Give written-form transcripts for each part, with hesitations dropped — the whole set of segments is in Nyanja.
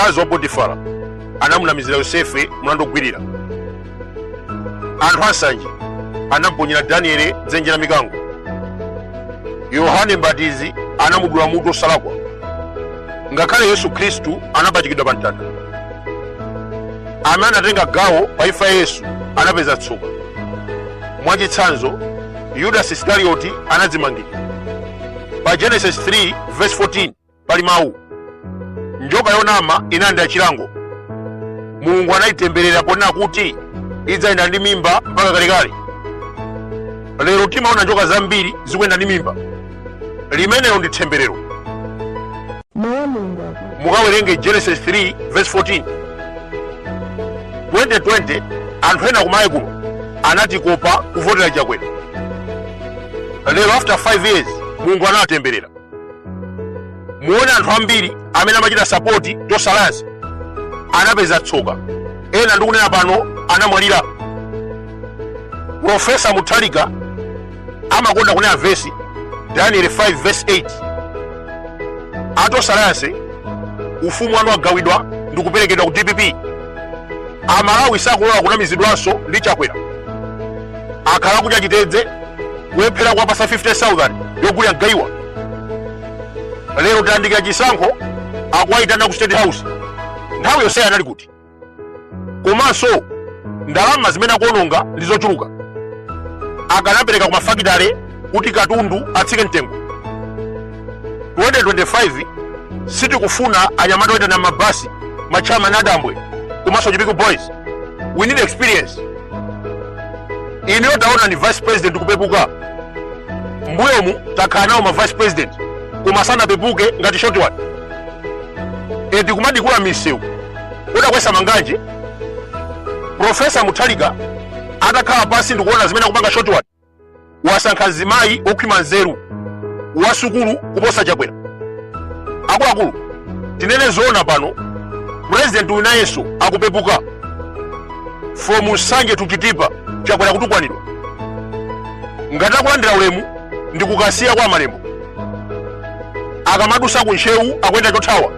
mkazi wa Potifara anamunamizira Yosefe mlandu ogwirira. Anthu ansanje anamponyera Danieli dzenje la mikango. Yohane Mbatizi anamudula mutu osalakwa. Ngakhale Yesu Khristu anapachikidwa pa mtanda. Amene anatenga gawo pa imfa ya Yesu anapeza tsoka. Mwachitsanzo, Yudasi Iskarioti anadzimangika. Pa Genesis 3 verse 14 pali mawu: njoka yonama inanda chilango. Mulungu anayitemberera ponena kuti idzayenda ndi mimba mpaka kalekale. Lero timaona njoka zambiri zikuyenda ndi mimba. Limenelo ndi temberero. Mukawerenge Genesis 3 verse 14. 2020 anthu ena kumayi kuno anatikopa kuvotera chakwera. Lero after 5 years Mulungu anawatemberera. Muone anthu ambiri amene amachita sapoti tosalasi anapeza tsoka. Ena ndikunena pano anamwalira. Profesa Mutharika amakonda kunena vesi Daniel 5 verse 8. Atosalasi ufumu wanu wagawidwa ndi kuperekedwa ku DPP. Amalawi sakulola kunamizidwanso ndi chakwera. Akhala kudya chitedze kuyephera kwapasa 50,000 yogulira gayiwa. Lero tayandikira chisankho akuwayitana ku State House. Nthawi yonse anali kuti. Komanso ndalama zimene akuononga ndi zochuluka. Akanapereka ku mafakitale kuti katundu atsike mtengo. 2025 sitikufuna anyamata oyitana mabasi machama adambwe komanso Chipiko Boys. We need experience. Ine yotaona ni vice president kupepuka. Mbuyomu takhala nawo ma vice president koma sanapepuke ngati short one. Eti kumadikula misewu udakwesa manganje. Profesa Mutharika atakhala pasi ndikuona zimene akupanga short one. Wasankha azimayi okhwima nzeru wasukulu kuposa chakwera. Akuluakulu tinene zoona pano, president uyu nayenso akupepuka. From Nsanje to Kitipa chakwera kutukwanidwa. Ngati akulandira ulemu ndi kukasiya kwa malembo. Akamadusa ku nchewu akwenda chothawa.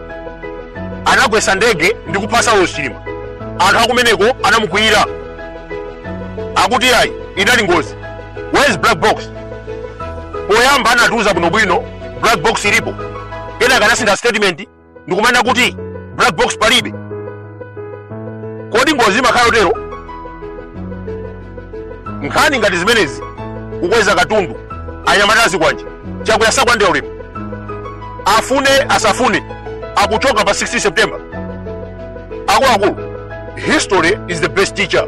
Anakwesa ndege ndi kuphasa usitima. Anthu akumeneko anamukwiyira. Akuti ayi inali ngozi. Where is black box? Poyamba anatuza bwinobwino black box ilipo. Ena kanasintha statement ndikumana kuti black box palibe. Kodi ngozi imakhala lotero? Nkhani ngati zimenezi kukweza katundu anyamatazi kwanje chakwera sakwandira ulemu. Afune asafune akuchoka pa 16 September. Akuluakulu, history is the best teacher.